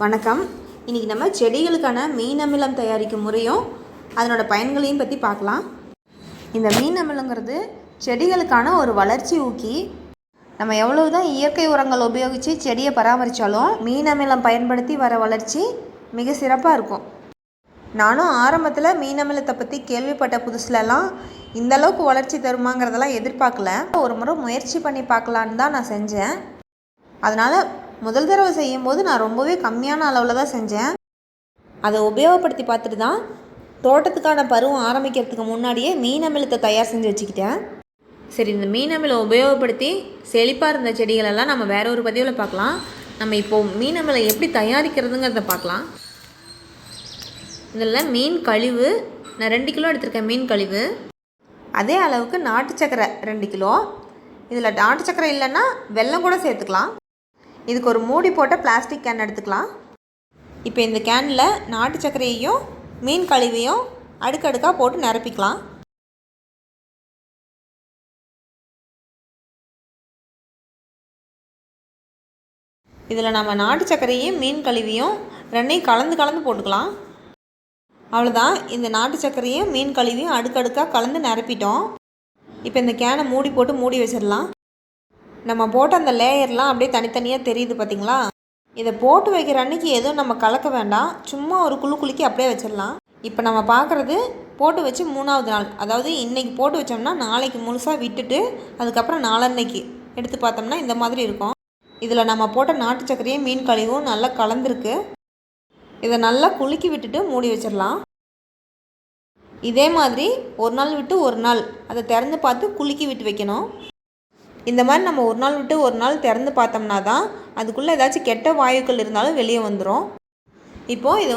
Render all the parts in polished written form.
வணக்கம். இன்றைக்கி நம்ம செடிகளுக்கான மீன் அமிலம் தயாரிக்கும் முறையும் அதனோட பயன்களையும் பற்றி பார்க்கலாம். இந்த மீன் அமிலங்கிறது செடிகளுக்கான ஒரு வளர்ச்சி ஊக்கி. நம்ம எவ்வளவு தான் இயற்கை உரங்கள் உபயோகித்து செடியை பராமரித்தாலும் மீன் அமிலம் பயன்படுத்தி வர வளர்ச்சி மிக சிறப்பாக இருக்கும். நானும் ஆரம்பத்தில் மீன் அமிலத்தை பற்றி கேள்விப்பட்ட புதுசுலலாம் இந்தளவுக்கு வளர்ச்சி தருமாங்கிறதெல்லாம் எதிர்பார்க்கல. ஒரு முறை முயற்சி பண்ணி பார்க்கலான்னு தான் நான் செஞ்சேன். அதனால் முதல் தடவை செய்யும்போது நான் ரொம்பவே கம்மியான அளவில் தான் செஞ்சேன். அதை உபயோகப்படுத்தி பார்த்துட்டு தான் தோட்டத்துக்கான பருவம் ஆரம்பிக்கிறதுக்கு முன்னாடியே மீன் அமிலத்தை தயார் செஞ்சு வச்சுக்கிட்டேன். சரி, இந்த மீன் அமிலம் உபயோகப்படுத்தி செழிப்பாக இருந்த செடிகளெல்லாம் நம்ம வேற ஒரு பதிவில் பார்க்கலாம். நம்ம இப்போது மீன் அமிலம் எப்படி தயாரிக்கிறதுங்கிறத பார்க்கலாம். இதில் மீன் கழிவு நான் 2 கிலோ எடுத்திருக்கேன். மீன் கழிவு அதே அளவுக்கு நாட்டு சக்கரை 2 கிலோ. இதில் நாட்டு சக்கரை இல்லைன்னா வெல்லம் கூட சேர்த்துக்கலாம். இதுக்கு ஒரு மூடி போட்ட பிளாஸ்டிக் கேன் எடுத்துக்கலாம். இப்போ இந்த கேனில் நாட்டு சர்க்கரையையும் மீன் கழிவையும் அடுக்கடுக்காக போட்டு நிரப்பிக்கலாம். இதில் நம்ம நாட்டு சர்க்கரையும் மீன் கழிவையும் ரெண்டையும் கலந்து போட்டுக்கலாம். அவ்வளோதான். இந்த நாட்டு சர்க்கரையும் மீன் கழிவையும் அடுக்கடுக்காக கலந்து நிரப்பிட்டோம். இப்போ இந்த கேனை மூடி போட்டு மூடி வச்சிடலாம். நம்ம போட்ட அந்த லேயர்லாம் அப்படியே தனித்தனியாக தெரியுது பார்த்திங்களா? இதை போட்டு வைக்கிற அன்றைக்கி எதுவும் நம்ம கலக்க வேண்டாம். சும்மா ஒரு குலுக்கி அப்படியே வச்சிடலாம். இப்போ நம்ம பார்க்குறது போட்டு வச்சு 3ஆவது நாள். அதாவது இன்றைக்கி போட்டு வச்சோம்னா நாளைக்கு முழுசாக விட்டுட்டு அதுக்கப்புறம் நாளன்னைக்கு எடுத்து பார்த்தோம்னா இந்த மாதிரி இருக்கும். இதில் நம்ம போட்ட நாட்டு சர்க்கரையும் மீன் கழிவும் நல்லா கலந்துருக்கு. இதை நல்லா குலுக்கி விட்டுட்டு மூடி வச்சிடலாம். இதே மாதிரி ஒரு நாள் விட்டு ஒரு நாள் அதை திறந்து பார்த்து குலுக்கி விட்டு வைக்கணும். இந்த மாதிரி நம்ம ஒரு நாள் விட்டு ஒரு நாள் திறந்து பார்த்தோம்னா தான் அதுக்குள்ளே ஏதாச்சும் கெட்ட வாயுக்கள் இருந்தாலும் வெளியே வந்துடும். இப்போது இதை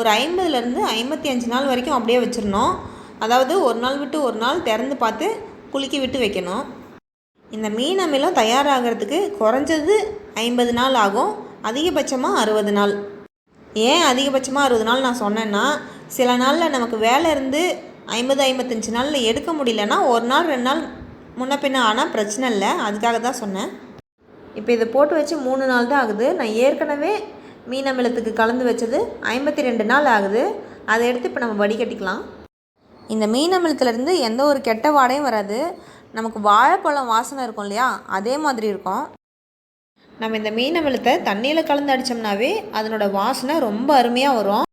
ஒரு 50லேருந்து 55 நாள் வரைக்கும் அப்படியே வச்சிடணும். அதாவது ஒரு நாள் விட்டு ஒரு நாள் திறந்து பார்த்து குலுக்கி விட்டு வைக்கணும். இந்த மீன் அமிலம் தயாராகிறதுக்கு குறைஞ்சது 50 நாள் ஆகும். அதிகபட்சமாக 60 நாள். ஏன் அதிகபட்சமாக 60 நாள் நான் சொன்னேன்னா, சில நாளில் நமக்கு வேலை இருந்து 50-55 நாளில் எடுக்க முடியலன்னா ஒரு நாள் 2 நாள் முன்ன பின்ன ஆனால் பிரச்சனை இல்லை. அதுக்காக தான் சொன்னேன். இப்போ இதை போட்டு வச்சு 3 நாள் தான் ஆகுது. நான் ஏற்கனவே மீன் அமிலத்துக்கு கலந்து வச்சது 52 நாள் ஆகுது. அதை எடுத்து இப்போ நம்ம வடிகட்டிக்கலாம். இந்த மீன் அமிலத்துலேருந்து எந்த ஒரு கெட்ட வாடையும் வராது. நமக்கு வாழைப்பழம் வாசனை இருக்கும் இல்லையா, அதே மாதிரி இருக்கும். நம்ம இந்த மீன் அமிலத்தை தண்ணியில் கலந்து அடித்தோம்னாவே அதனோட வாசனை ரொம்ப அருமையாக வரும்.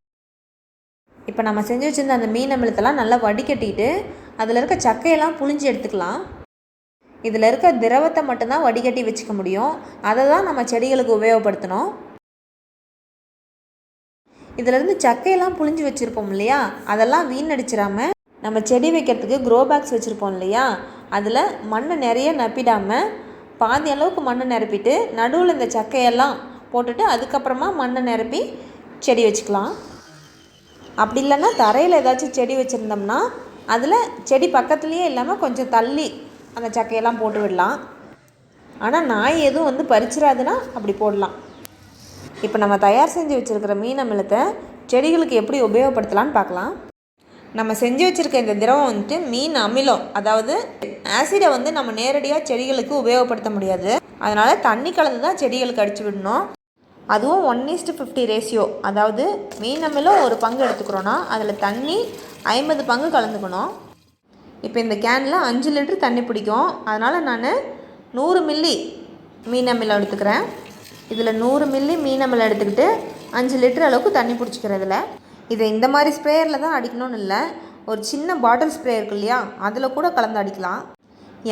இப்போ நம்ம செஞ்சு வச்சுருந்த அந்த மீன் அமிலத்தெல்லாம் நல்லா வடிகட்டிட்டு அதில் இருக்க சக்கையெல்லாம் புழிஞ்சு எடுத்துக்கலாம். இதில் இருக்க திரவத்தை மட்டும்தான் வடிகட்டி வச்சுக்க முடியும். அதை தான் நம்ம செடிகளுக்கு உபயோகப்படுத்தணும். இதிலேருந்து சக்கையெல்லாம் புழிஞ்சு வச்சுருப்போம் இல்லையா, அதெல்லாம் வீணடிச்சிடாமல் நம்ம செடி வைக்கிறதுக்கு க்ரோ பேக்ஸ் வச்சுருப்போம் இல்லையா, அதில் மண்ணை நிறைய நப்பிடாமல் பாதி அளவுக்கு மண்ணை நிரப்பிட்டு நடுவில் இந்த சக்கையெல்லாம் போட்டுட்டு அதுக்கப்புறமா மண்ணை நிரப்பி செடி வச்சுக்கலாம். அப்படி இல்லைன்னா தரையில் ஏதாச்சும் செடி வச்சுருந்தோம்னா அதில் செடி பக்கத்துலேயே இல்லாமல் கொஞ்சம் தள்ளி அந்த சக்கையெல்லாம் போட்டு விடலாம். ஆனால் நாய் எதுவும் பறிச்சிடாதுன்னா அப்படி போடலாம். இப்போ நம்ம தயார் செஞ்சு வச்சுருக்கிற மீன் அமிலத்தை செடிகளுக்கு எப்படி உபயோகப்படுத்தலான்னு பார்க்கலாம். நம்ம செஞ்சு வச்சுருக்க இந்த திரவம் மீன் அமிலம், அதாவது ஆசிடை நம்ம நேரடியாக செடிகளுக்கு உபயோகப்படுத்த முடியாது. அதனால் தண்ணி கலந்து தான் செடிகளுக்கு அடித்து விடணும். அதுவும் 1:50 ரேஷியோ. அதாவது மீன் அமிலம் ஒரு பங்கு எடுத்துக்கிறோன்னா அதில் தண்ணி 50 பங்கு கலந்துக்கணும். இப்போ இந்த கேனில் 5 லிட்டர் தண்ணி பிடிக்கும். அதனால் நான் 100 மில்லி மீன் அமிலம் எடுத்துக்கிறேன். இதில் 100 மில்லி மீன் அமிலம் எடுத்துக்கிட்டு 5 லிட்டர் அளவுக்கு தண்ணி பிடிச்சிக்கிறதுல. இதை இந்த மாதிரி ஸ்ப்ரேயரில் தான் அடிக்கணும்னு இல்லை. ஒரு சின்ன பாட்டில் ஸ்ப்ரே இருக்கு இல்லையா, அதில் கூட கலந்து அடிக்கலாம்.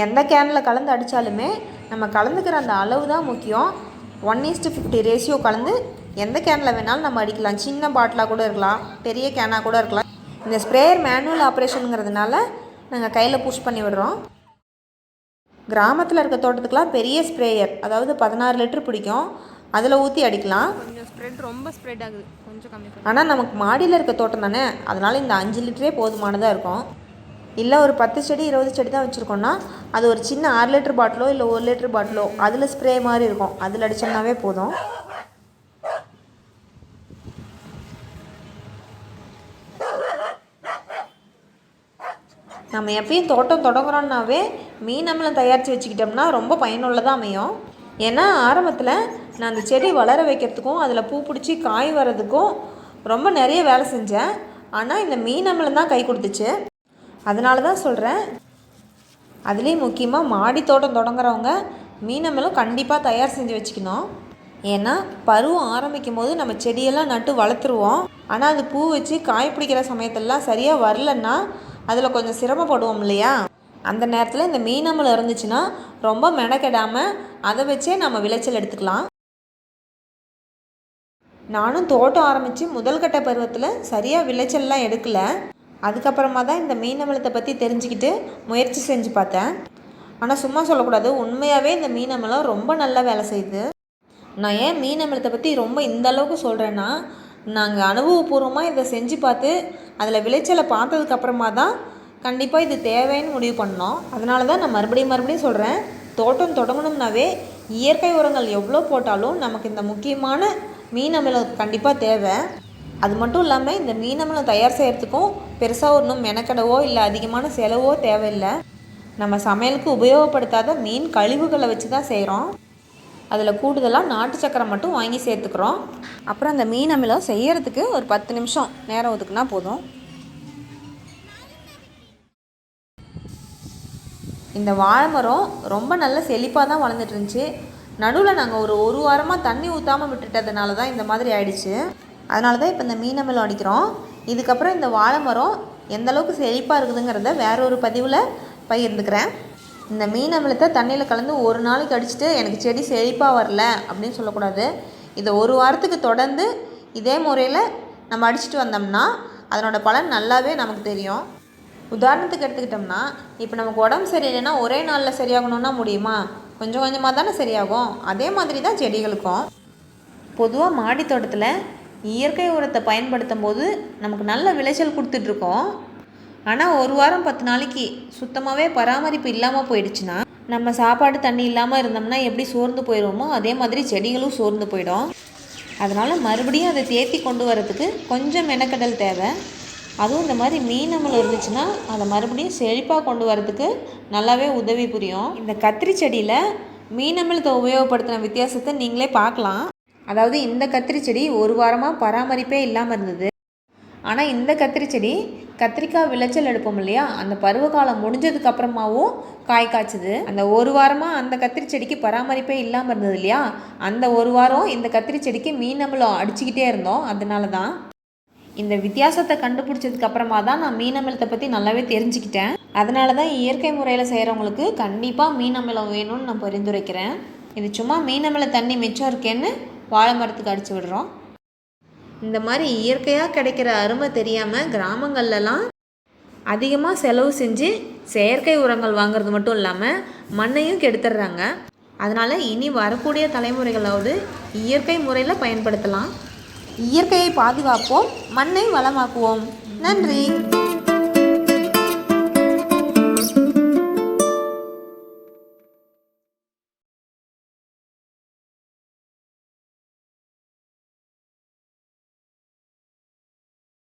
எந்த கேனில் கலந்து அடித்தாலுமே நம்ம கலந்துக்கிற அந்த அளவு தான் முக்கியம். 1:50 ரேஷியோ கலந்து எந்த கேனில் வேணாலும் நம்ம அடிக்கலாம். சின்ன பாட்டிலாக கூட இருக்கலாம், பெரிய கேனாக கூட இருக்கலாம். இந்த ஸ்ப்ரேயர் மேனுவல் ஆப்ரேஷனுங்கிறதுனால நாங்கள் கையில் புஷ் பண்ணி விடுறோம். கிராமத்தில் இருக்க தோட்டத்துக்கெலாம் பெரிய ஸ்ப்ரேயர், அதாவது 16 லிட்டர் பிடிக்கும். அதில் ஊற்றி அடிக்கலாம். கொஞ்சம் ரொம்ப ஸ்ப்ரெட் ஆகுது, கொஞ்சம் கம்மி. ஆனால் நமக்கு மாடியில் இருக்க தோட்டம் தானே, அதனால் இந்த 5 லிட்டரே போதுமானதாக இருக்கும். இல்லை ஒரு 10 செடி 20 செடி தான் வச்சுருக்கோன்னா அது ஒரு சின்ன 6 லிட்டர் பாட்டிலோ இல்லை 1 லிட்டர் பாட்டிலோ அதில் ஸ்ப்ரே மாதிரி இருக்கும், அதில் அடித்தோம்னாவே போதும். நம்ம எப்பயும் தோட்டம் தொடங்குறோன்னாவே மீன் அமிலம் தயாரித்து வச்சுக்கிட்டோம்னா ரொம்ப பயனுள்ளதாக அமையும். ஏன்னா ஆரம்பத்தில் நான் அந்த செடி வளர வைக்கிறதுக்கும் அதில் பூ பிடிச்சி காய் வர்றதுக்கும் ரொம்ப நிறைய வேலை செஞ்சேன். ஆனால் இந்த மீன் அமிலம் தான் கை கொடுத்துச்சு. அதனால தான் சொல்கிறேன், அதுலேயும் முக்கியமாக மாடி தோட்டம் தொடங்குறவங்க மீன் அமிலம் கண்டிப்பாக தயார் செஞ்சு வச்சுக்கணும். ஏன்னா பருவம் ஆரம்பிக்கும் போது நம்ம செடியெல்லாம் நட்டு வளர்த்துருவோம். ஆனால் அது பூ வச்சு காய் பிடிக்கிற சமயத்தெல்லாம் சரியாக வரலன்னா அதில் கொஞ்சம் சிரமப்படுவோம் இல்லையா? அந்த நேரத்தில் இந்த மீன் அமிலம் இருந்துச்சுன்னா ரொம்ப மெனக்கெடாமல் அதை வச்சே நம்ம விளைச்சல் எடுத்துக்கலாம். நானும் தோட்டம் ஆரம்பித்து முதல் கட்ட பருவத்தில் சரியாக விளைச்சல்லாம் எடுக்கலை. அதுக்கப்புறமா தான் இந்த மீன் அமிலத்தை பற்றி தெரிஞ்சுக்கிட்டு முயற்சி செஞ்சு பார்த்தேன். ஆனால் சும்மா சொல்லக்கூடாது, உண்மையாகவே இந்த மீன் அமிலம் ரொம்ப நல்லா வேலை செய்யுது. நான் ஏன் மீன் அமிலத்தை பற்றி ரொம்ப இந்த அளவுக்கு சொல்கிறேன்னா, நாங்கள் அனுபவபூர்வமாக இதை செஞ்சு பார்த்து அதில் விளைச்சலை பார்த்ததுக்கப்புறமா தான் கண்டிப்பாக இது தேவைன்னு முடிவு பண்ணோம். அதனால தான் நான் மறுபடியும் சொல்கிறேன், தோட்டம் தொடங்கணும்னாவே இயற்கை உரங்கள் எவ்வளோ போட்டாலும் நமக்கு இந்த முக்கியமான மீன் அமிலம் கண்டிப்பாக தேவை. அது மட்டும் இல்லாமல் இந்த மீன் அமிலம் தயார் செய்கிறதுக்கும் பெருசாக ஒன்றும் மெனக்கடவோ இல்லை அதிகமான செலவோ தேவையில்லை. நம்ம சமையலுக்கு உபயோகப்படுத்தாத மீன் கழிவுகளை வச்சு தான் செய்கிறோம். அதில் கூடுதலாக நாட்டு சக்கரை மட்டும் வாங்கி சேர்த்துக்கிறோம். அப்புறம் அந்த மீன் அமிலம் செய்கிறதுக்கு ஒரு 10 நிமிஷம் நேரம் ஒதுக்குனா போதும். இந்த வாழை மரம் ரொம்ப நல்ல செழிப்பாக தான் வளர்ந்துட்டு இருந்துச்சு. நடுவில் நாங்கள் ஒரு வாரமாக தண்ணி ஊற்றாமல் விட்டுட்டதுனால தான் இந்த மாதிரி ஆயிடுச்சு. அதனால தான் இப்போ இந்த மீன் அமிலம் அடிக்கிறோம். இதுக்கப்புறம் இந்த வாழை மரம் எந்தளவுக்கு செழிப்பாக இருக்குதுங்கிறத வேற ஒரு பதிவில் பகிர்ந்துக்கிறேன். இந்த மீன் அமிலத்தை தண்ணியில் கலந்து ஒரு நாளைக்கு அடிச்சுட்டு எனக்கு செடி செழிப்பாக வரல அப்படின்னு சொல்லக்கூடாது. இதை ஒரு வாரத்துக்கு தொடர்ந்து இதே முறையில் நம்ம அடிச்சுட்டு வந்தோம்னா அதனோட பலன் நல்லாவே நமக்கு தெரியும். உதாரணத்துக்கு எடுத்துக்கிட்டோம்னா, இப்போ நமக்கு உடம்பு சரியில்லைன்னா ஒரே நாளில் சரியாகணுன்னா முடியுமா? கொஞ்சம் கொஞ்சமாக தானே சரியாகும். அதே மாதிரி தான் செடிகளுக்கும். பொதுவாக மாடி தோட்டத்தில் இயற்கை உரத்தை பயன்படுத்தும் போது நமக்கு நல்ல விளைச்சல் கொடுத்துட்ருக்கோம். ஆனால் ஒரு வாரம் 10 நாளைக்கு சுத்தமாகவே பராமரிப்பு இல்லாமல் போயிடுச்சுன்னா, நம்ம சாப்பாடு தண்ணி இல்லாமல் இருந்தோம்னா எப்படி சோர்ந்து போயிடுவோமோ அதே மாதிரி செடிகளும் சோர்ந்து போயிடும். அதனால் மறுபடியும் அதை தேற்றி கொண்டு வரதுக்கு கொஞ்சம் மெனக்கடல் தேவை. அதுவும் இந்த மாதிரி மீன் அமிலம் இருந்துச்சுன்னா அதை மறுபடியும் செழிப்பாக கொண்டு வரதுக்கு நல்லாவே உதவி புரியும். இந்த கத்திரி செடியில் மீன் அமிலத்தை உபயோகப்படுத்தின வித்தியாசத்தை நீங்களே பார்க்கலாம். அதாவது இந்த கத்திரி செடி ஒரு வாரமாக பராமரிப்பே இல்லாமல் இருந்தது. ஆனால் இந்த கத்திரி செடி கத்திரிக்காய் விளைச்சல் எடுப்போம் இல்லையா, அந்த பருவகாலம் முடிஞ்சதுக்கு அப்புறமாவும் காய் காய்ச்சுது. அந்த ஒரு வாரமாக அந்த கத்திரி செடிக்கு பராமரிப்பே இல்லாமல் இருந்தது இல்லையா, அந்த ஒரு வாரம் இந்த கத்திரி செடிக்கு மீன் அமிலம் அடிச்சுக்கிட்டே இருந்தோம். அதனால தான் இந்த வித்தியாசத்தை கண்டுபிடிச்சதுக்கு அப்புறமா தான் நான் மீன் அமிலத்தை பற்றி நல்லாவே தெரிஞ்சுக்கிட்டேன். அதனால தான் இயற்கை முறையில் செய்கிறவங்களுக்கு கண்டிப்பாக மீன் அமிலம் வேணும்னு நான் பரிந்துரைக்கிறேன். இது சும்மா மீன் அமில தண்ணி மிச்சம் இருக்கேன்னு வாழை மரத்துக்கு அடித்து விடுறோம். இந்த மாதிரி இயற்கையாக கிடைக்கிற அருமை தெரியாமல் கிராமங்கள்லாம் அதிகமாக செலவு செஞ்சு செயற்கை உரங்கள் வாங்குறது மட்டும் இல்லாமல் மண்ணையும் கெடுத்துடுறாங்க. அதனால் இனி வரக்கூடிய தலைமுறைகளாவது இயற்கை முறையில் பயன்படுத்தலாம். இயற்கையை பாதுகாப்போம், மண்ணை வளமாக்குவோம். நன்றி.